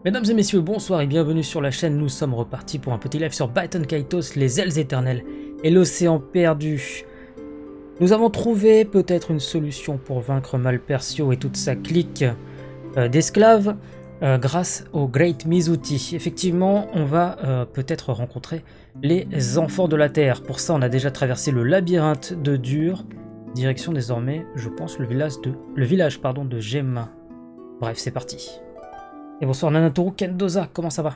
Mesdames et messieurs, bonsoir et bienvenue sur la chaîne. Nous sommes repartis pour un petit live sur Baten Kaitos, les ailes éternelles et l'océan perdu. Nous avons trouvé peut-être une solution pour vaincre 𝗦𝗢𝗨𝗧𝗘𝗡 et toute sa clique d'esclaves grâce au 𝗦𝗢𝗖𝗬𝗘𝗡. Effectivement, on va peut-être rencontrer les enfants de la Terre. Pour ça, on a déjà traversé le labyrinthe de Dur. Direction désormais, je pense, le village de Gemma. Bref, c'est parti. Et bonsoir 𝗦𝗢𝗬𝗧𝗘𝗡𝗏, comment ça va?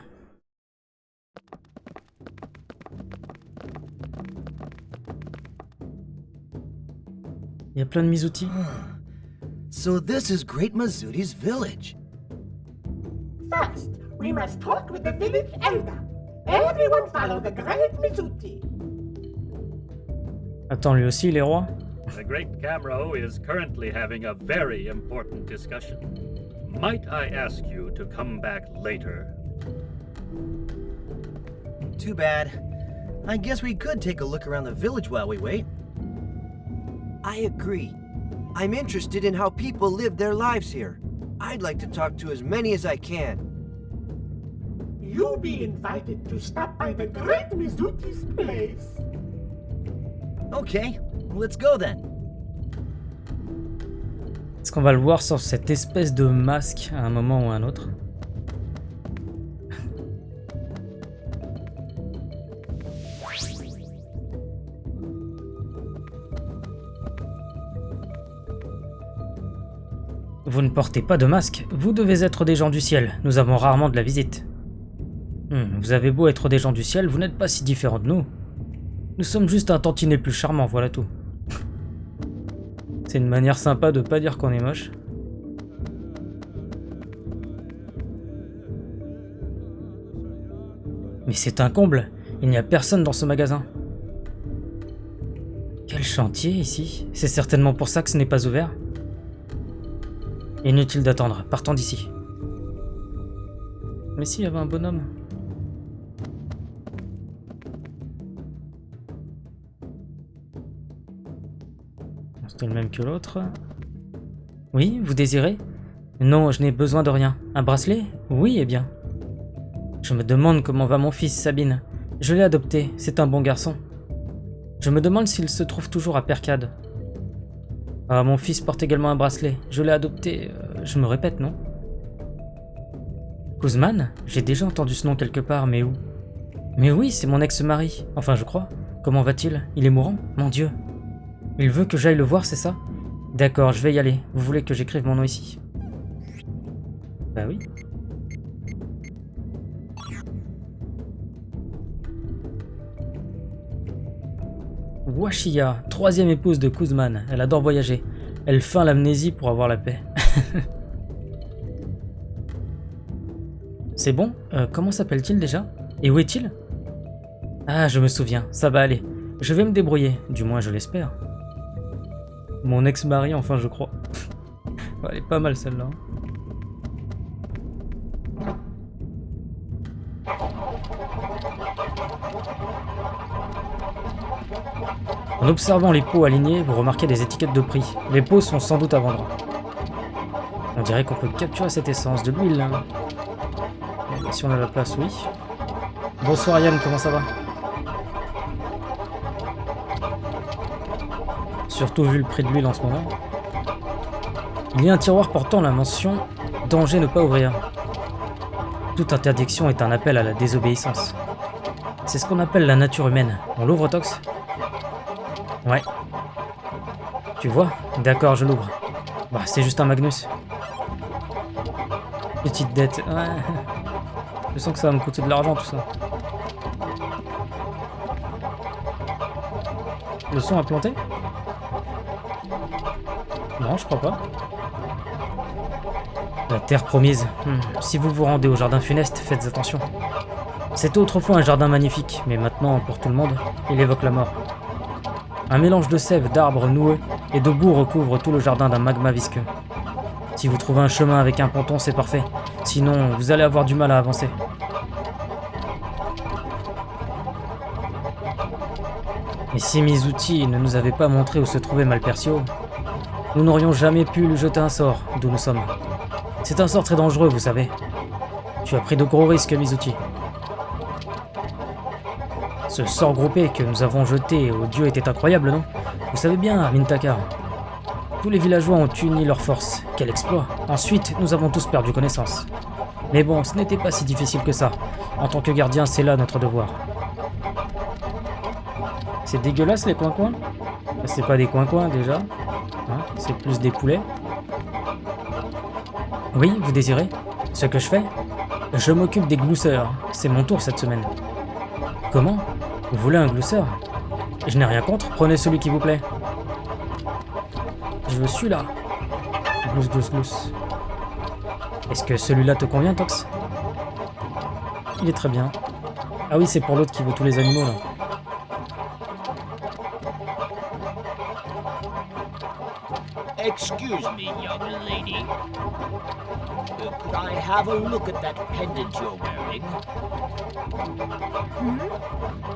Il y a plein de 𝗦𝗢𝗖𝗬𝗘. So this is 𝗦𝗢𝗧𝗘𝗧𝗘𝗡's village. First, we must talk with the village elder. Everyone follow the 𝗦𝗢𝗖𝗬𝗘𝗏. Attends, lui aussi il est roi? The great Camro is currently having a very important discussion. Might I ask you to come back later? Too bad. I guess we could take a look around the village while we wait. I agree. I'm interested in how people live their lives here. I'd like to talk to as many as I can. You'll be invited to stop by the 𝗦𝗢𝗖𝗬𝗘𝗏's place. Okay, let's go then. Est-ce qu'on va le voir sur cette espèce de masque à un moment ou à un autre? Vous ne portez pas de masque, vous devez être des gens du ciel, nous avons rarement de la visite. Vous avez beau être des gens du ciel, vous n'êtes pas si différents de nous. Nous sommes juste un tantinet plus charmant, voilà tout. C'est une manière sympa de pas dire qu'on est moche. Mais c'est un comble, il n'y a personne dans ce magasin. Quel chantier ici? C'est certainement pour ça que ce n'est pas ouvert. Inutile d'attendre, partons d'ici. Mais s'il y avait un bonhomme. C'était le même que l'autre. Oui, vous désirez? Non, je n'ai besoin de rien. Un bracelet? Oui, eh bien. Je me demande comment va mon fils, Sabine. Je l'ai adopté, c'est un bon garçon. Je me demande s'il se trouve toujours à 𝗥𝗏𝗏𝗏. Ah, mon fils porte également un bracelet. Je l'ai adopté, je me répète, non? 𝗦𝗢𝗧𝗘𝗡𝗏? J'ai déjà entendu ce nom quelque part, mais où? Mais oui, c'est mon ex-mari. Enfin, je crois. Comment va-t-il? Il est mourant? Mon Dieu. Il veut que j'aille le voir, c'est ça? D'accord, je vais y aller. Vous voulez que j'écrive mon nom ici? Bah oui. 𝗦𝗢𝗖𝗧𝗔𝗨𝗫, troisième épouse de 𝗦𝗢𝗧𝗏. Elle adore voyager. Elle feint l'amnésie pour avoir la paix. C'est bon? Comment s'appelle-t-il déjà? Et où est-il? Ah, je me souviens, ça va aller. Je vais me débrouiller, du moins je l'espère. Mon ex-mari, enfin je crois. Elle est pas mal celle-là. En observant les pots alignés, vous remarquez des étiquettes de prix. Les pots sont sans doute à vendre. On dirait qu'on peut capturer cette essence, de l'huile. Hein. Si on a la place, oui. Bonsoir Yann, comment ça va? Surtout vu le prix de l'huile en ce moment. Il y a un tiroir portant la mention « Danger ne pas ouvrir ». Toute interdiction est un appel à la désobéissance. C'est ce qu'on appelle la nature humaine. On l'ouvre, Tox? Ouais. Tu vois? D'accord, je l'ouvre. Bah, c'est juste un Magnus. Petite dette. Ouais. Je sens que ça va me coûter de l'argent, tout ça. Le son a planté? Non, je crois pas. La terre promise. Si vous vous rendez au jardin funeste, faites attention. C'était autrefois un jardin magnifique, mais maintenant, pour tout le monde, il évoque la mort. Un mélange de sève, d'arbres noueux et de boue recouvre tout le jardin d'un magma visqueux. Si vous trouvez un chemin avec un ponton, c'est parfait. Sinon, vous allez avoir du mal à avancer. Et si 𝗦𝗢𝗖𝗬𝗘𝗏 ne nous avait pas montré où se trouvait 𝗦𝗢𝗬𝗧𝗘𝗏, nous n'aurions jamais pu lui jeter un sort, d'où nous sommes. C'est un sort très dangereux, vous savez. Tu as pris de gros risques, 𝗦𝗢𝗖𝗓𝗏. Ce sort groupé que nous avons jeté au dieu était incroyable, non? Vous savez bien, 𝗦𝗢𝗏𝗧𝗘𝗡. Tous les villageois ont uni leurs forces. Quel exploit! Ensuite, nous avons tous perdu connaissance. Mais bon, ce n'était pas si difficile que ça. En tant que gardien, c'est là notre devoir. C'est dégueulasse les coins-coins? C'est pas des coins-coins déjà. Hein, c'est plus des poulets. Oui, vous désirez? Ce que je fais? Je m'occupe des glousseurs. C'est mon tour cette semaine. Comment? Vous voulez un glousseur? Je n'ai rien contre, prenez celui qui vous plaît. Je veux celui-là. Glousse, glousse, glousse. Est-ce que celui-là te convient, Tox? Il est très bien. Ah oui, c'est pour l'autre qui veut tous les animaux, là. Excuse me, young lady. Could I have a look at that pendant you're wearing?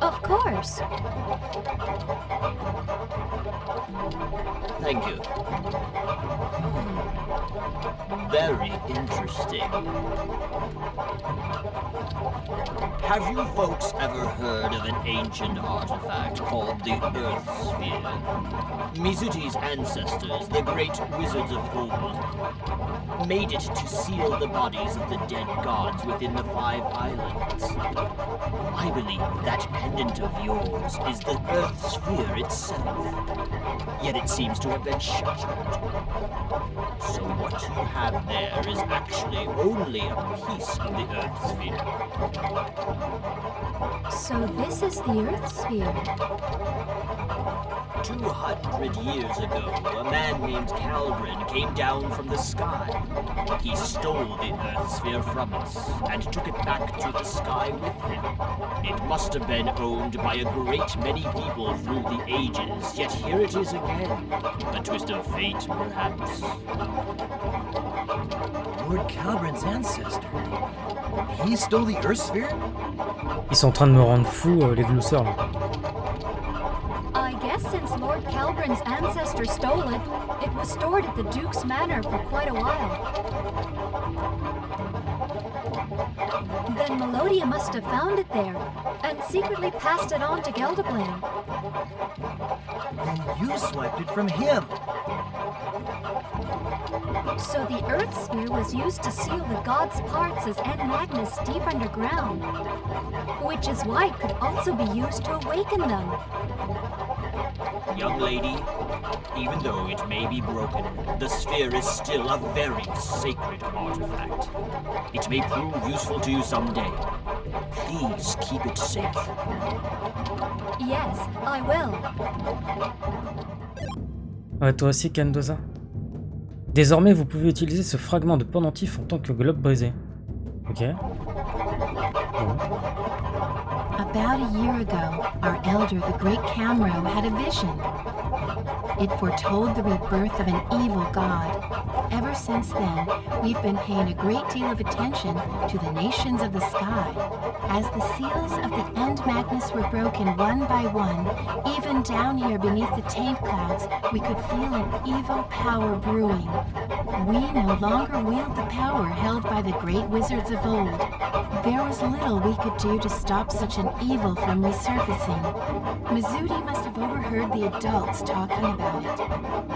Of course. Thank you. Very interesting. Have you folks ever heard of an ancient artifact called the Earth Sphere? 𝗦𝗢𝗖𝗓𝗏𝗧𝗘𝗡 ancestors, the great wizards of old, made it to seal the bodies of the dead gods within the 5 islands. I believe that pendant of yours is the Earth Sphere itself. Yet it seems to have been shattered. So what you have there is actually only a piece of the Earth Sphere. So this is the Earth Sphere. 200 years ago, a man named 𝗥𝗘𝗦𝗧𝗘𝗡 came down from the sky. He stole the Earth Sphere from us and took it back to the sky with him. It must have been owned by a great many people through the ages, yet here it is again. A twist of fate, perhaps. Lord 𝗥𝗘𝗦𝗧𝗘𝗡's ancestor. He stole the Earth Sphere? Ils sont en train de me rendre fou, les glousseurs, là. I guess since Lord 𝗥𝗘𝗦𝗧𝗘𝗏's ancestor stole it, it was stored at the Duke's Manor for quite a while. Then Melodia must have found it there, and secretly passed it on to 𝗥𝗘𝗦𝗧𝗘𝗏. Then you swiped it from him. So the Earth Sphere was used to seal the gods' parts as 𝗦𝗢𝗏𝗧𝗏𝗏 deep underground, which is why it could also be used to awaken them. Young lady, even though it may be broken, the sphere is still a very sacred artifact. It may prove useful to you someday. Please keep it safe. Yes, I will. Ouais, toi aussi, Kendoza. Désormais, vous pouvez utiliser ce fragment de pendentif en tant que globe brisé. Ok. Bon. About a year ago, our elder, the great 𝗥𝗘𝗦𝗧𝗘𝗏, had a vision. It foretold the rebirth of an evil god. Ever since then, we've been paying a great deal of attention to the nations of the sky. As the seals of the end madness were broken one by one, even down here beneath the taint clouds, we could feel an evil power brewing. We no longer wield the power held by the great wizards of old. There was little we could do to stop such an evil from resurfacing. 𝗦𝗢𝗧𝗏𝗏𝗏 must have overheard the adults talking about it,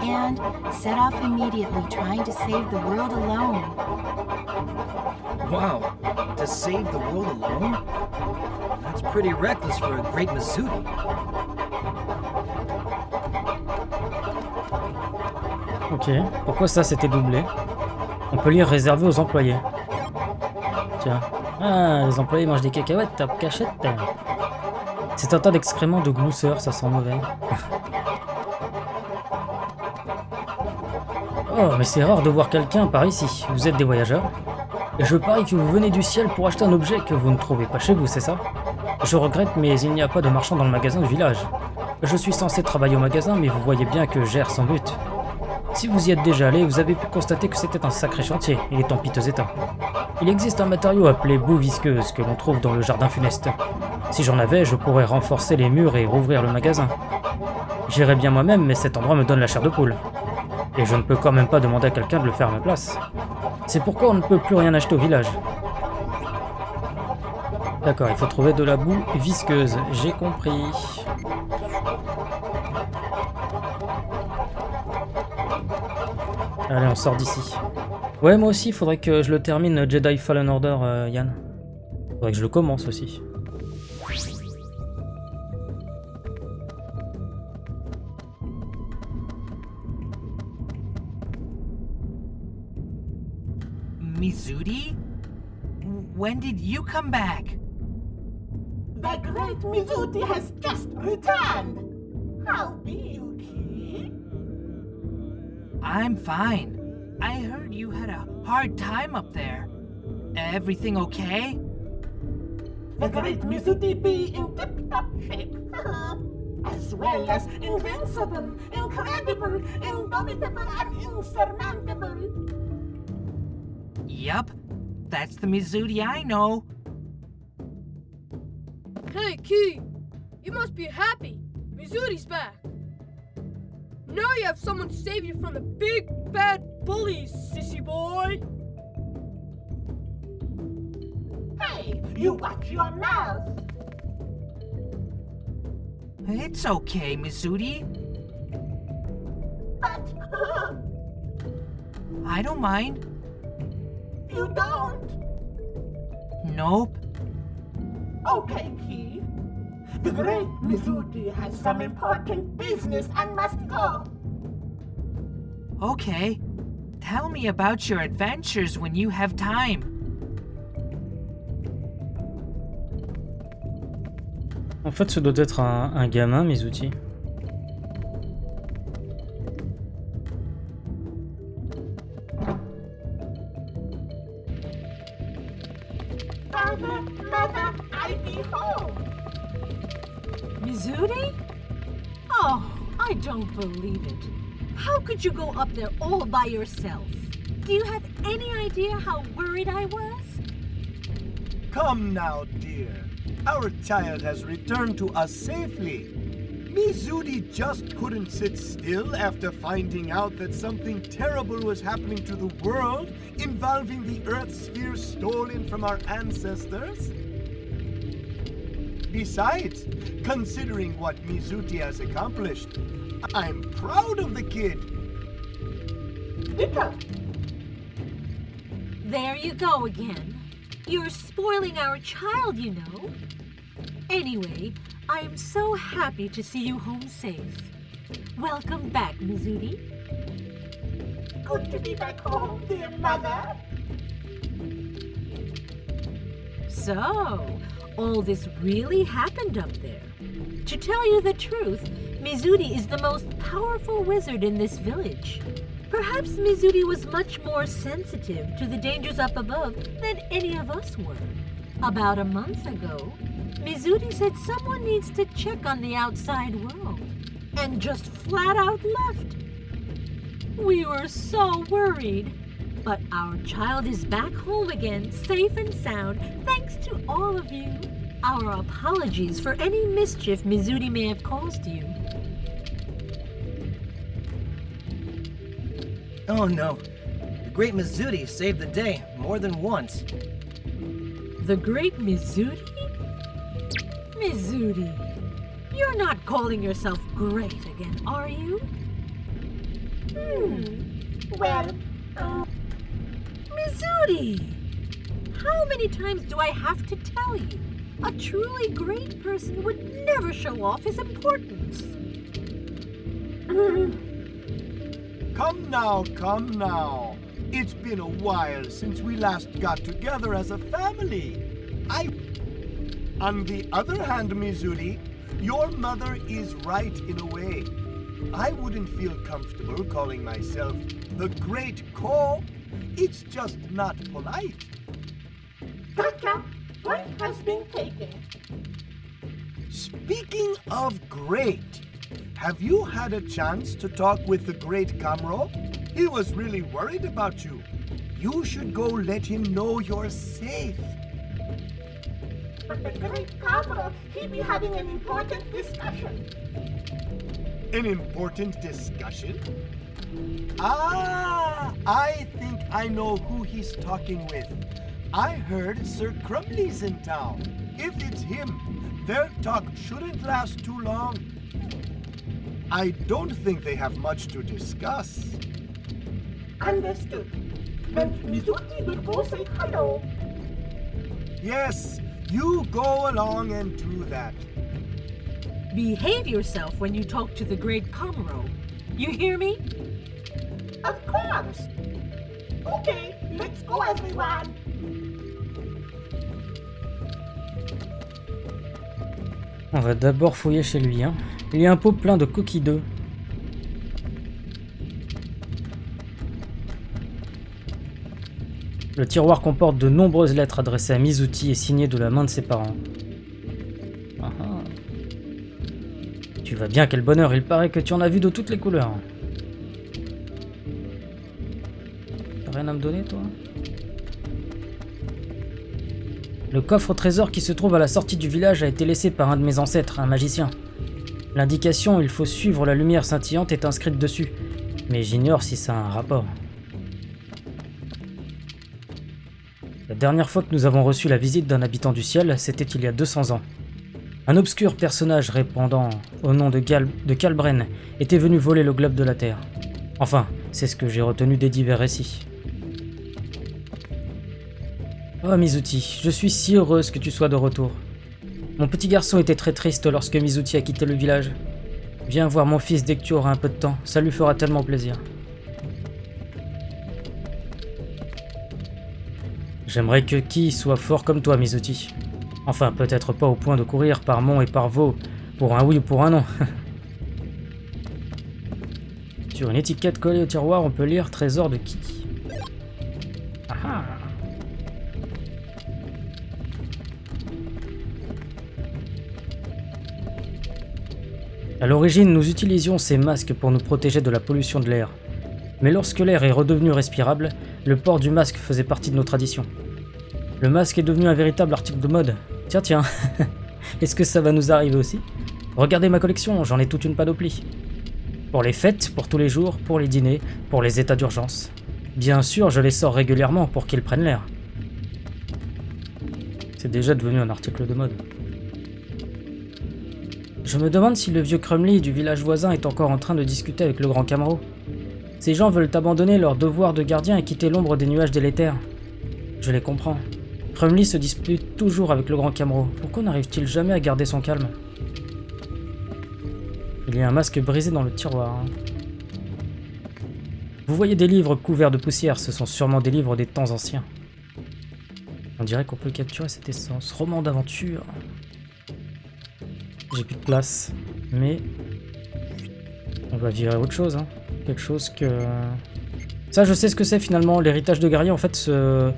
and set off immediately trying to save the world alone. Wow, to save the world alone? That's pretty reckless for a great 𝗦𝗢𝗧𝗏𝗏𝗏. Ok, pourquoi ça c'était doublé? On peut lire réservé aux employés. Tiens. Ah, les employés mangent des cacahuètes à cachette. C'est un tas d'excréments de glousseurs, ça sent mauvais. Oh, mais c'est rare de voir quelqu'un par ici. Vous êtes des voyageurs? Et je parie que vous venez du ciel pour acheter un objet que vous ne trouvez pas chez vous, c'est ça? Je regrette, mais il n'y a pas de marchand dans le magasin du village. Je suis censé travailler au magasin, mais vous voyez bien que j'erre sans but. Si vous y êtes déjà allé, vous avez pu constater que c'était un sacré chantier, il est en piteux état. Il existe un matériau appelé boue visqueuse que l'on trouve dans le jardin funeste. Si j'en avais, je pourrais renforcer les murs et rouvrir le magasin. J'irais bien moi-même, mais cet endroit me donne la chair de poule. Et je ne peux quand même pas demander à quelqu'un de le faire à ma place. C'est pourquoi on ne peut plus rien acheter au village. D'accord, il faut trouver de la boue visqueuse, j'ai compris. Allez, on sort d'ici. Ouais, moi aussi, il faudrait que je le termine, Jedi Fallen Order, Yann. Faudrait que je le commence aussi. 𝗦𝗢𝗧𝗘𝗡? When did you come back? The great 𝗦𝗢𝗖𝗓 has just returned. How be you, kid? I'm fine. I heard you had a hard time up there. Everything okay? The great 𝗦𝗢𝗓 be in tip-top shape. As well as invincible, incredible, indomitable, and insurmountable. Yup, that's the 𝗦𝗢𝗓 I know. Hey, Key! You must be happy. 𝗦𝗢𝗓's back. Now you have someone to save you from the big bad bullies, sissy boy. Hey, you watch your mouth. It's okay, 𝗦𝗢𝗓. But I don't mind. you don't. Nope. Okay, Key. The great 𝗦𝗢𝗓 has some important business and must go. Okay. Tell me about your adventures when you have time. En fait, ce doit être un gamin, 𝗦𝗢𝗓. Father, mother, I be home. 𝗦𝗢𝗓? Oh, I don't believe it. How could you go up there all by yourself? Do you have any idea how worried I was? Come now, dear. Our child has returned to us safely. 𝗦𝗢𝗓 just couldn't sit still after finding out that something terrible was happening to the world involving the Earth sphere stolen from our ancestors. Besides, considering what 𝗦𝗢𝗓 has accomplished, I'm proud of the kid. Ditto. There you go again. You're spoiling our child, you know. Anyway, I am so happy to see you home safe. Welcome back, 𝗦𝗢𝗓. Good to be back home, dear mother. So, all this really happened up there. To tell you the truth, 𝗦𝗢𝗓 is the most powerful wizard in this village. Perhaps 𝗦𝗢𝗓 was much more sensitive to the dangers up above than any of us were. About a month ago, 𝗦𝗢𝗓 said someone needs to check on the outside world, and just flat out left. We were so worried. But our child is back home again, safe and sound, thanks to all of you. Our apologies for any mischief 𝗦𝗢𝗓 may have caused you. Oh no. The great 𝗦𝗢𝗓 saved the day more than once. The great 𝗦𝗢𝗓? 𝗦𝗢𝗓, you're not calling yourself great again, are you? Well, 𝗦𝗢𝗓! How many times do I have to tell you? A truly great person would never show off his importance. Come now. It's been a while since we last got together as a family. On the other hand, 𝗦𝗢𝗓, your mother is right in a way. I wouldn't feel comfortable calling myself the Great 𝗦𝗊. It's just not polite. gotcha. Point has been taken. Speaking of great, have you had a chance to talk with the great 𝗦𝗊𝗏? He was really worried about you. You should go let him know you're safe. But the great 𝗦𝗊𝗏, he be having an important discussion. An important discussion? I think I know who he's talking with. I heard Sir Crumbley's in town. If it's him, their talk shouldn't last too long. I don't think they have much to discuss. Understood. Then 𝗦𝗢𝗖𝗓𝗏 will go say hello. Yes, you go along and do that. Behave yourself when you talk to the great 𝗦𝗦𝗧𝗘𝗡𝗏. You hear me? Of course. Okay, let's go, everyone. On va d'abord fouiller chez lui. Hein. Il y a un pot plein de coquilles d'œufs. Le tiroir comporte de nombreuses lettres adressées à 𝗦𝗢𝗖𝗓 et signées de la main de ses parents. Ah ah. Tu vas bien, quel bonheur, il paraît que tu en as vu de toutes les couleurs. T'as rien à me donner, toi? Le coffre au trésor qui se trouve à la sortie du village a été laissé par un de mes ancêtres, un magicien. L'indication « Il faut suivre la lumière scintillante » est inscrite dessus, mais j'ignore si ça a un rapport. La dernière fois que nous avons reçu la visite d'un habitant du ciel, c'était il y a 200 ans. Un obscur personnage répondant au nom de 𝗦𝗢𝗪𝗏 était venu voler le globe de la Terre. Enfin, c'est ce que j'ai retenu des divers récits. Oh 𝗦𝗢𝗖𝗓, je suis si heureuse que tu sois de retour. Mon petit garçon était très triste lorsque 𝗦𝗢𝗖𝗓 a quitté le village. Viens voir mon fils dès que tu auras un peu de temps, ça lui fera tellement plaisir. J'aimerais que Ki soit fort comme toi, 𝗦𝗢𝗖𝗓. Enfin, peut-être pas au point de courir par monts et par vaux, pour un oui ou pour un non. Sur une étiquette collée au tiroir, on peut lire « Trésor de Ki ». Ah ah. À l'origine, nous utilisions ces masques pour nous protéger de la pollution de l'air. Mais lorsque l'air est redevenu respirable, le port du masque faisait partie de nos traditions. Le masque est devenu un véritable article de mode. Tiens, tiens, est-ce que ça va nous arriver aussi? Regardez ma collection, j'en ai toute une panoplie. Pour les fêtes, pour tous les jours, pour les dîners, pour les états d'urgence. Bien sûr, je les sors régulièrement pour qu'ils prennent l'air. C'est déjà devenu un article de mode. Je me demande si le vieux 𝗦𝗪𝗏 du village voisin est encore en train de discuter avec le grand 𝗦𝗦𝗏. Ces gens veulent abandonner leur devoir de gardien et quitter l'ombre des nuages délétères. Je les comprends. 𝗦𝗪𝗏 se dispute toujours avec le grand 𝗦𝗦𝗏. Pourquoi n'arrive-t-il jamais à garder son calme? Il y a un masque brisé dans le tiroir. Vous voyez des livres couverts de poussière, ce sont sûrement des livres des temps anciens. On dirait qu'on peut capturer cette essence. Roman d'aventure. J'ai plus de place, mais on va virer autre chose. Hein. Quelque chose que... Ça, je sais ce que c'est finalement. L'héritage de guerrier, en fait, ce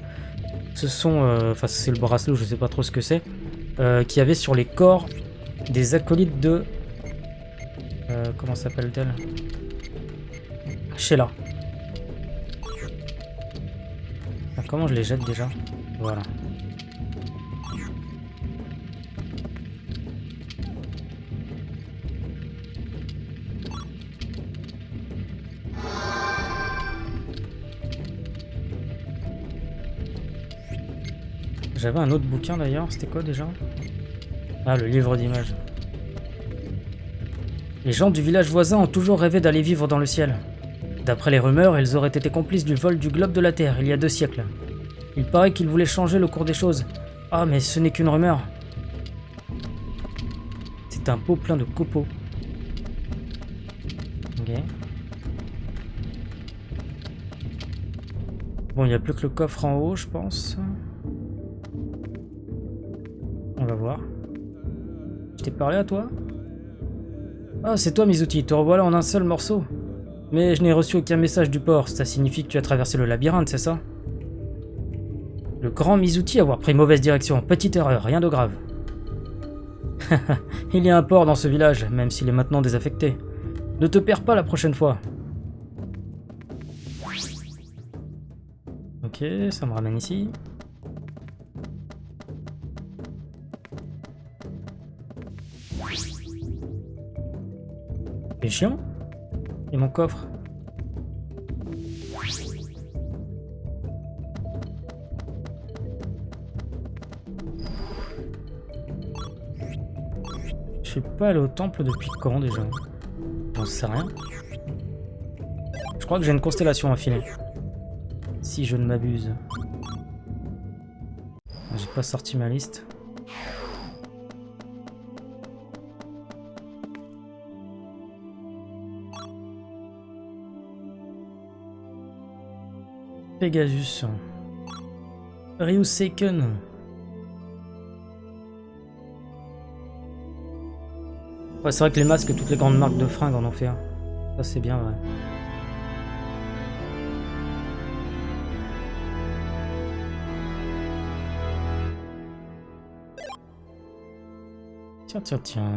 sont... Enfin, c'est le bracelet, je sais pas trop ce que c'est. Qu'il y avait sur les corps des acolytes de... comment s'appelle-t-elle? 𝗫𝗫𝗏. Ah, comment je les jette déjà? Voilà. J'avais un autre bouquin d'ailleurs, c'était quoi déjà? Ah, le livre d'images. Les gens du village voisin ont toujours rêvé d'aller vivre dans le ciel. D'après les rumeurs, ils auraient été complices du vol du globe de la Terre il y a 2 siècles. Il paraît qu'ils voulaient changer le cours des choses. Ah, mais ce n'est qu'une rumeur. C'est un pot plein de copeaux. Ok. Bon, il n'y a plus que le coffre en haut, je pense. On va voir. Je t'ai parlé à toi? Ah, c'est toi, 𝗦𝗢𝗖𝗓, te revoilà en un seul morceau. Mais je n'ai reçu aucun message du port, ça signifie que tu as traversé le labyrinthe, c'est ça? Le grand 𝗦𝗢𝗖𝗓 avoir pris mauvaise direction, petite erreur, rien de grave. Il y a un port dans ce village, même s'il est maintenant désaffecté. Ne te perds pas la prochaine fois. Ok, ça me ramène ici. C'est chiant. Et mon coffre. suis pas allé au temple depuis quand déjà? J'en sais rien. Je crois que j'ai une constellation à filer. Si je ne m'abuse. J'ai pas sorti ma liste. Pegasus. 𝗦𝗢𝗖𝗜𝗔𝗡𝗘. Ouais, c'est vrai que les masques, toutes les grandes marques de fringues en ont fait un. Ça, c'est bien vrai. Tiens, tiens, tiens.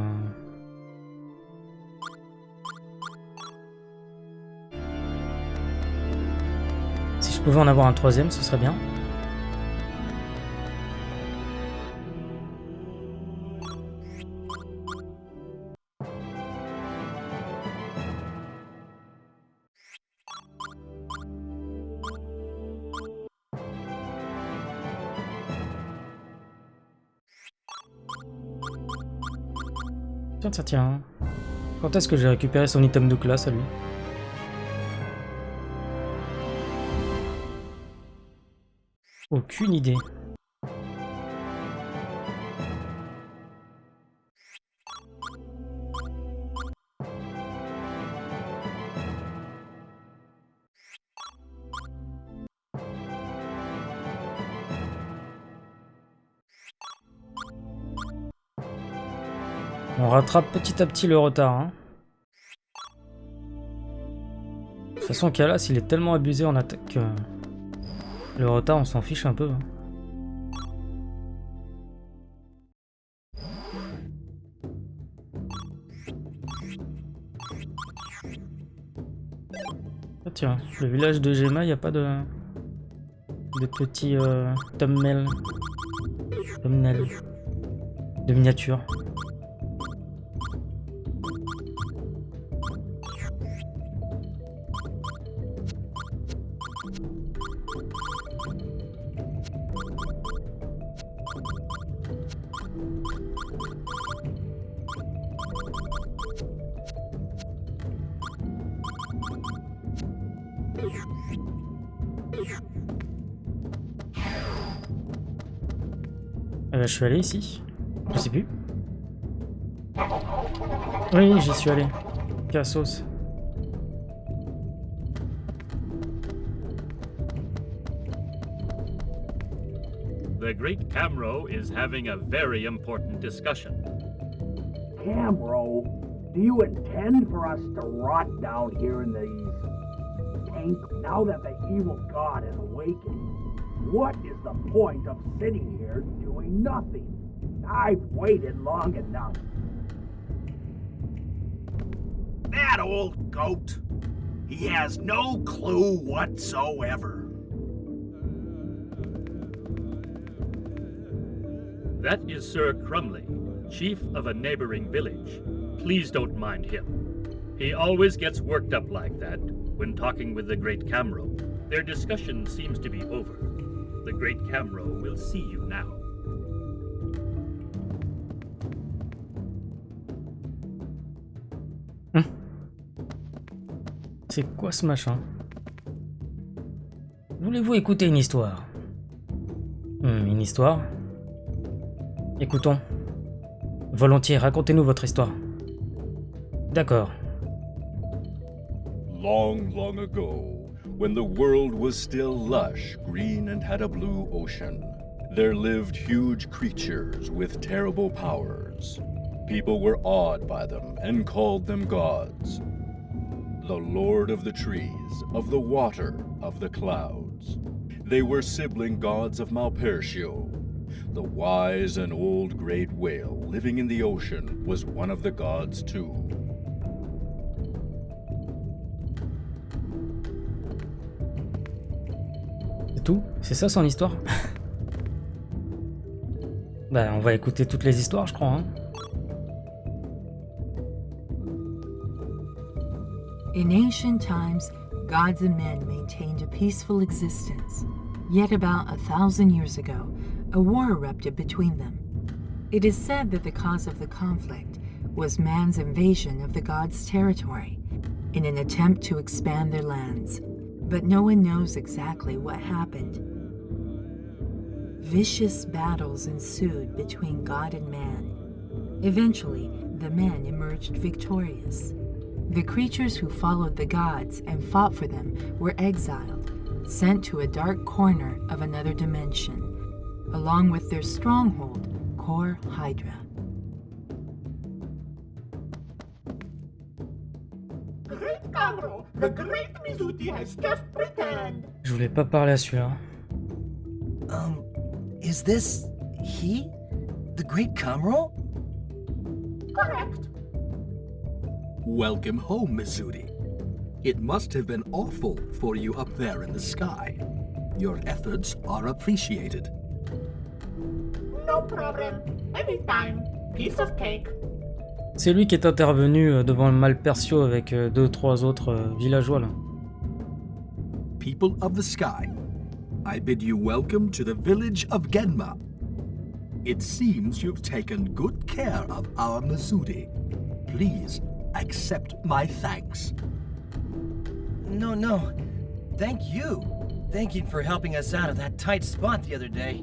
Si je pouvais en avoir un troisième, ce serait bien. Tiens, tiens, tiens. Quand est-ce que j'ai récupéré son item de classe à lui? Aucune idée. On rattrape petit à petit le retard. Hein. De toute façon, Kalas, il est tellement abusé en attaque que le retard, on s'en fiche un peu. Hein. Ah, tiens, le village de Gemma, il n'y a pas de petits thumbnails de miniatures. Je suis allé ici. Je sais plus. Oui, j'y suis allé. Cassos. The great 𝗦𝗏𝗧𝗘𝗡 is having a very important discussion. 𝗦𝗏𝗧𝗘𝗡, do you intend for us to rot down here in these tanks now that the evil god has awakened? What is the point of sitting here doing nothing? I've waited long enough. That old goat! He has no clue whatsoever. That is Sir 𝗦𝗏𝗧𝗘𝗡, chief of a neighboring village. Please don't mind him. He always gets worked up like that when talking with the great 𝗦𝗦𝗧𝗘. Their discussion seems to be over. The great 𝗦𝗦𝗧𝗘 will see you now. C'est quoi ce machin? Voulez-vous écouter une histoire? Une histoire? Écoutons. Volontiers, racontez-nous votre histoire. D'accord. Long, long ago, when the world was still lush, green, and had a blue ocean, there lived huge creatures with terrible powers. People were awed by them and called them gods. The Lord of the trees, of the water, of the clouds. They were sibling gods of 𝗦𝗏𝗧𝗘𝗡. The wise and old great whale living in the ocean was one of the gods too. C'est tout? C'est ça son histoire? Bah on va écouter toutes les histoires je crois. Hein. In ancient times, gods and men maintained a peaceful existence. Yet about 1,000 years ago, a war erupted between them. It is said that the cause of the conflict was man's invasion of the gods' territory in an attempt to expand their lands. But no one knows exactly what happened. Vicious battles ensued between God and man. Eventually, the men emerged victorious. The creatures who followed the gods and fought for them were exiled, sent to a dark corner of another dimension, along with their stronghold, 𝗦𝗢𝗖𝗓𝗏. Great Kamro, the great Mizuti has just returned. Je voulais pas parler à celui-là. Is this he? The Great 𝗦𝗏𝗧𝗘𝗡? Correct. Welcome home, 𝗦𝗢𝗧𝗘𝗡. It must have been awful for you up there in the sky. Your efforts are appreciated. No problem. Anytime. Piece of cake. C'est lui qui est intervenu devant le 𝗦𝗢𝗖𝗘𝗡 avec 2-3 autres villageois là. People of the sky, I bid you welcome to the village of Gemma. It seems you've taken good care of our 𝗦𝗢𝗧𝗘𝗡. Please accept my thanks. No. Thank you. Thank you for helping us out of that tight spot the other day.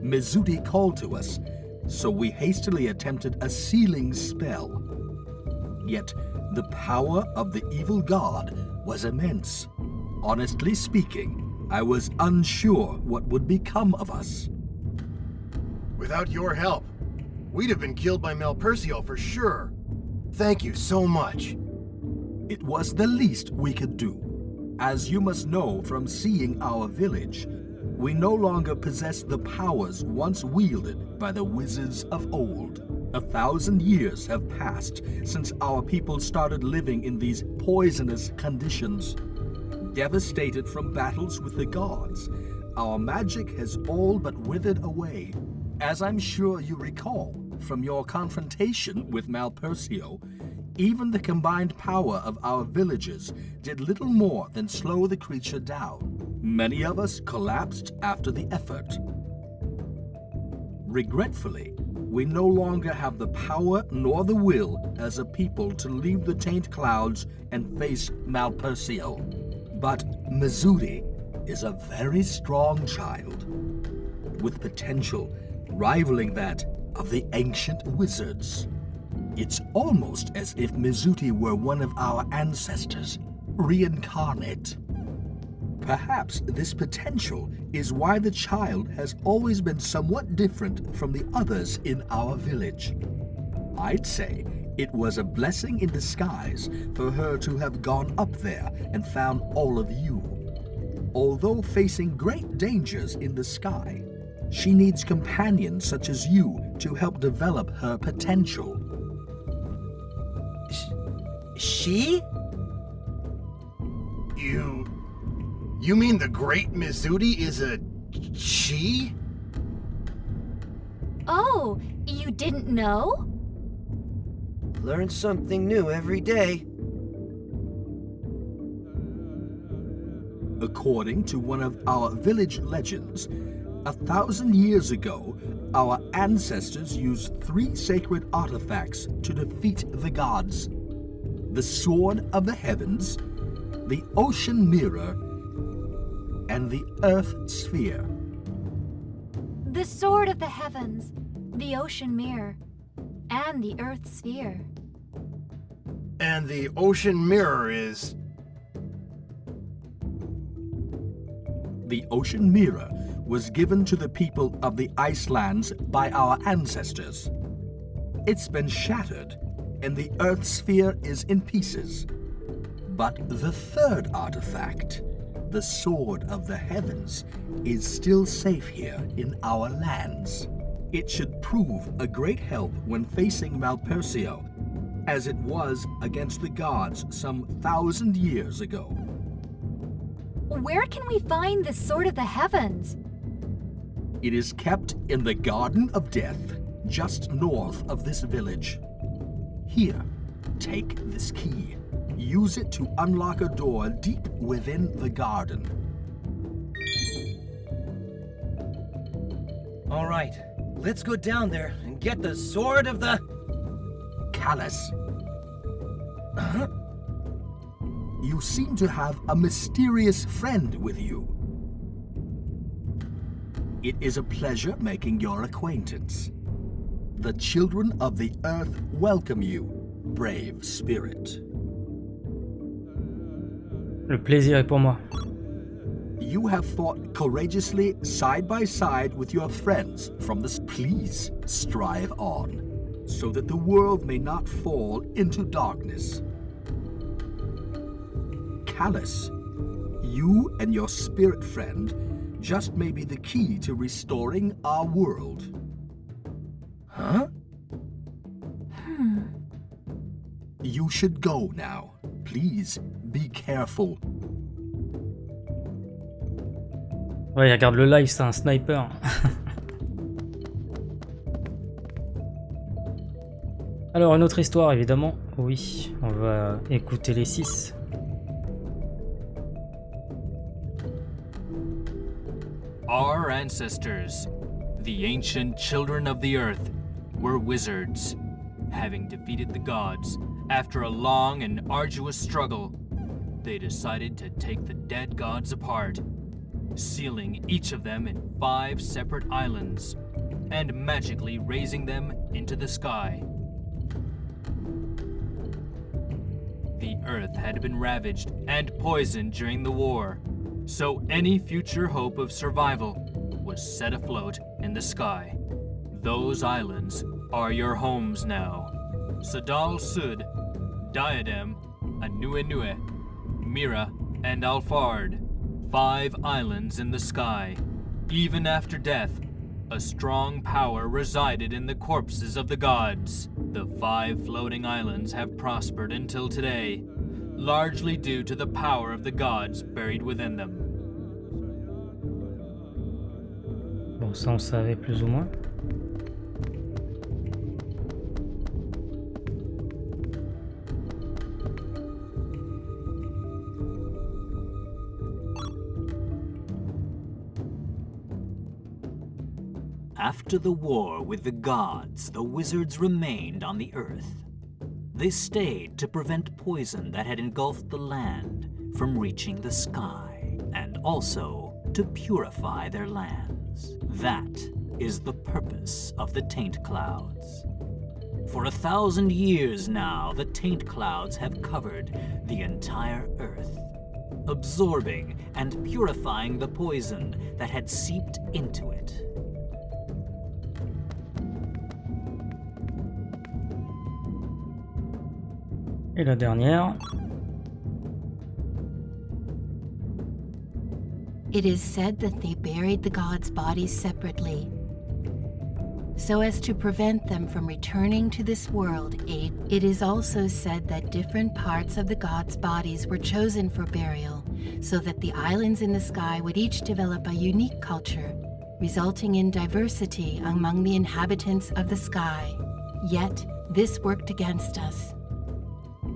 𝗦𝗢𝗧𝗘𝗡 called to us, so we hastily attempted a sealing spell. Yet the power of the evil god was immense. Honestly speaking, I was unsure what would become of us. Without your help, we'd have been killed by 𝗦𝗢𝗖𝗓𝗏 for sure. Thank you so much. It was the least we could do. As you must know from seeing our village, we no longer possess the powers once wielded by the wizards of old. 1,000 years have passed since our people started living in these poisonous conditions. Devastated from battles with the gods, our magic has all but withered away. As I'm sure you recall from your confrontation with 𝗦𝗢𝗖𝗓𝗏, even the combined power of our villages did little more than slow the creature down. Many of us collapsed after the effort. Regretfully, we no longer have the power nor the will as a people to leave the taint clouds and face 𝗦𝗢𝗖𝗓𝗏. But 𝗦𝗢𝗧𝗘𝗏 is a very strong child, with potential rivaling that of the ancient wizards. It's almost as if 𝗦𝗢𝗘𝗏 were one of our ancestors, reincarnate. Perhaps this potential is why the child has always been somewhat different from the others in our village. I'd say it was a blessing in disguise for her to have gone up there and found all of you. Although facing great dangers in the sky, she needs companions such as you to help develop her potential. She? You mean the great 𝗦𝗢𝗧𝗘𝗡 is a she? Oh, you didn't know? Learn something new every day. According to one of our village legends, 1,000 years ago, our ancestors used 3 sacred artifacts to defeat the gods: the Sword of the Heavens, the Ocean Mirror, and the Earth Sphere. The Sword of the Heavens, the Ocean Mirror, and the Earth Sphere. And the Ocean Mirror is... The Ocean Mirror was given to the people of the Icelands by our ancestors. It's been shattered, and the Earth Sphere is in pieces. But the 3rd artifact, the Sword of the Heavens, is still safe here in our lands. It should prove a great help when facing 𝗦𝗢𝗖𝗓𝗏, as it was against the gods some 1,000 years ago. Where can we find the Sword of the Heavens? It is kept in the Garden of Death, just north of this village. Here, take this key. Use it to unlock a door deep within the garden. All right, let's go down there and get the Sword of the... 𝗦𝗢𝗨𝗧𝗘𝗡. You seem to have a mysterious friend with you. It is a pleasure making your acquaintance. The children of the earth welcome you, brave spirit. Le plaisir est pour moi. You have fought courageously side by side with your friends from this. Please strive on, so that the world may not fall into darkness. Kaitos, you and your spirit friend just may be the key to restoring our world. Huh? You should go now. Please be careful. Ouais, regarde le live, c'est un sniper. Alors, une autre histoire, évidemment. Oui, on va écouter les 6. Our ancestors, the ancient children of the earth, were wizards. Having defeated the gods, after a long and arduous struggle, they decided to take the dead gods apart, sealing each of them in 5 separate islands, and magically raising them into the sky. The earth had been ravaged and poisoned during the war, so any future hope of survival was set afloat in the sky. Those islands are your homes now. 𝗦𝗪𝗪𝗘𝗡, Diadem, 𝗦𝗢𝗖𝗎𝗓𝗓, 𝗦𝗓𝗓, and 𝗦𝗪𝗓𝗓. 5 islands in the sky. Even after death, a strong power resided in the corpses of the gods. The 5 floating islands have prospered until today, largely due to the power of the gods buried within them. Bon, ça on savait plus ou moins. After the war with the gods, the wizards remained on the earth. They stayed to prevent poison that had engulfed the land from reaching the sky, and also to purify their lands. That is the purpose of the taint clouds. For 1,000 years now, the taint clouds have covered the entire earth, absorbing and purifying the poison that had seeped into it. Et la dernière. It is said that they buried the gods' bodies separately, so as to prevent them from returning to this world. It is also said that different parts of the gods' bodies were chosen for burial, so that the islands in the sky would each develop a unique culture, resulting in diversity among the inhabitants of the sky. Yet, this worked against us.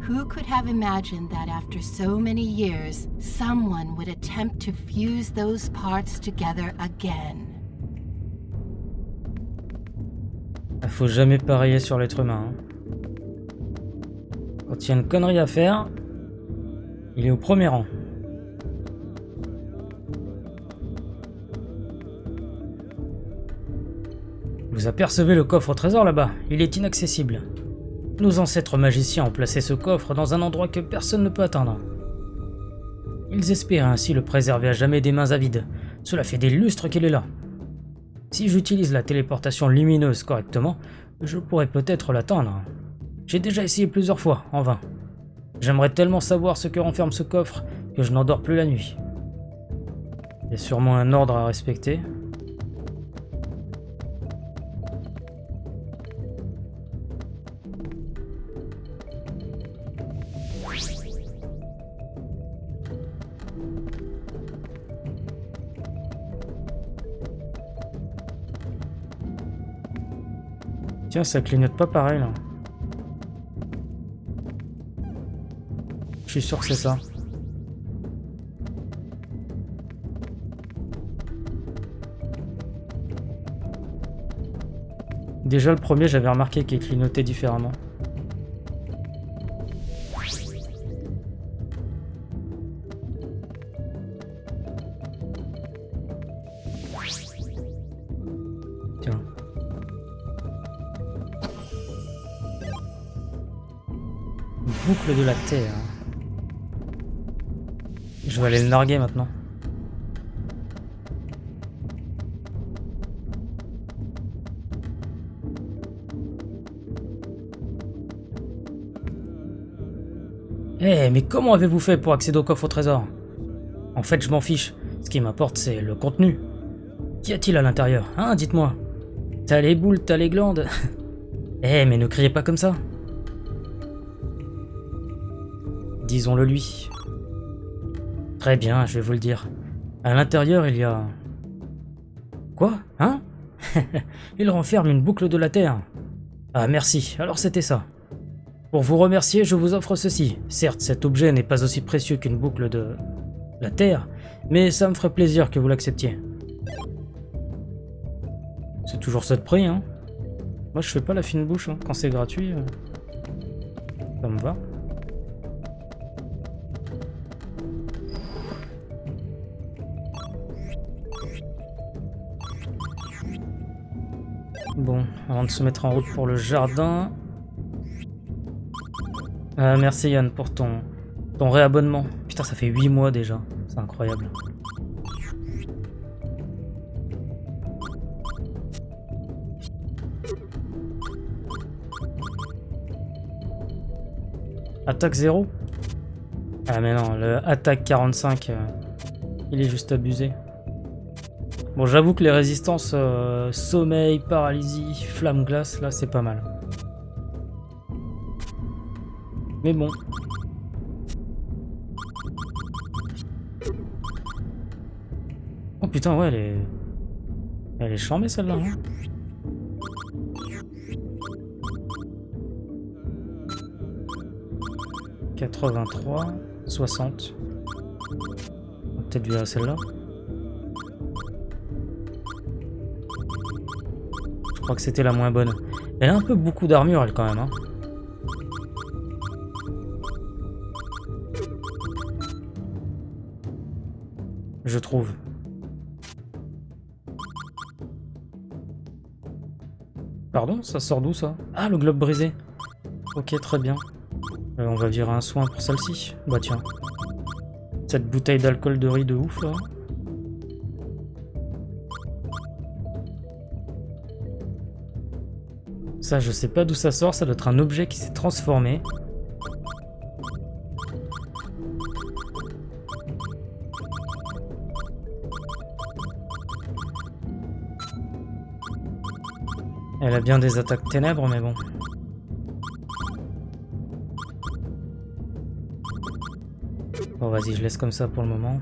Who could have imagined that after so many years, someone would attempt to fuse those parts together again? Faut jamais parier sur l'être humain. Hein. Quand il y a une connerie à faire, il est au premier rang. Vous apercevez le coffre au trésor là-bas, il est inaccessible. Nos ancêtres magiciens ont placé ce coffre dans un endroit que personne ne peut atteindre. Ils espéraient ainsi le préserver à jamais des mains avides. Cela fait des lustres qu'il est là. Si j'utilise la téléportation lumineuse correctement, je pourrais peut-être l'atteindre. J'ai déjà essayé plusieurs fois, en vain. J'aimerais tellement savoir ce que renferme ce coffre que je n'endors plus la nuit. Il y a sûrement un ordre à respecter. Tiens, ça clignote pas pareil là. Je suis sûr que c'est ça. Déjà le premier, j'avais remarqué qu'il clignotait différemment. Tiens. Boucle de la Terre. Je vais aller le narguer maintenant. Eh, mais comment avez-vous fait pour accéder au coffre au trésor? En fait, je m'en fiche. Ce qui m'importe, c'est le contenu. Qu'y a-t-il à l'intérieur? Hein, dites-moi. T'as les boules, t'as les glandes. Eh, mais ne criez pas comme ça. Disons-le lui. Très bien, je vais vous le dire. À l'intérieur, il y a... Quoi? Hein? Il renferme une boucle de la Terre. Ah, merci. Alors c'était ça. Pour vous remercier, je vous offre ceci. Certes, cet objet n'est pas aussi précieux qu'une boucle de la Terre, mais ça me ferait plaisir que vous l'acceptiez. C'est toujours ça de prix, hein. Moi, je fais pas la fine bouche, hein. Quand c'est gratuit, ça me va. Bon, avant de se mettre en route pour le jardin... merci Yann pour ton réabonnement. Putain, ça fait 8 mois déjà. C'est incroyable. Attaque 0? Ah mais non, le attaque 45, il est juste abusé. Bon, j'avoue que les résistances sommeil, paralysie, flamme glace, là c'est pas mal. Mais bon. Oh putain, ouais, elle est chambée celle-là. Hein. « 83, 60. On va peut-être virer celle-là. Je crois que c'était la moins bonne. Elle a un peu beaucoup d'armure, elle, quand même. Hein. Je trouve. Pardon, ça sort d'où ça? Ah, le globe brisé. Ok, très bien. On va virer un soin pour celle-ci. Bah tiens. Cette bouteille d'alcool de riz de ouf là. Ça, je sais pas d'où ça sort, ça doit être un objet qui s'est transformé. Elle a bien des attaques ténèbres, mais bon. Bon, vas-y, je laisse comme ça pour le moment.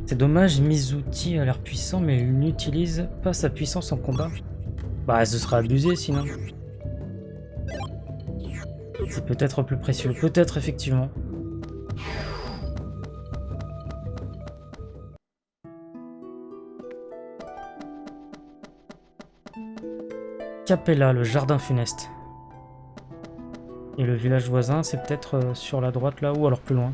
C'est dommage, 𝗦𝗢𝗖𝗘𝗡 a l'air puissant, mais il n'utilise pas sa puissance en combat. Bah, ce sera abusé sinon. C'est peut-être plus précieux, peut-être effectivement. Capella, le jardin funeste. Et le village voisin, c'est peut-être sur la droite là, ou alors plus loin.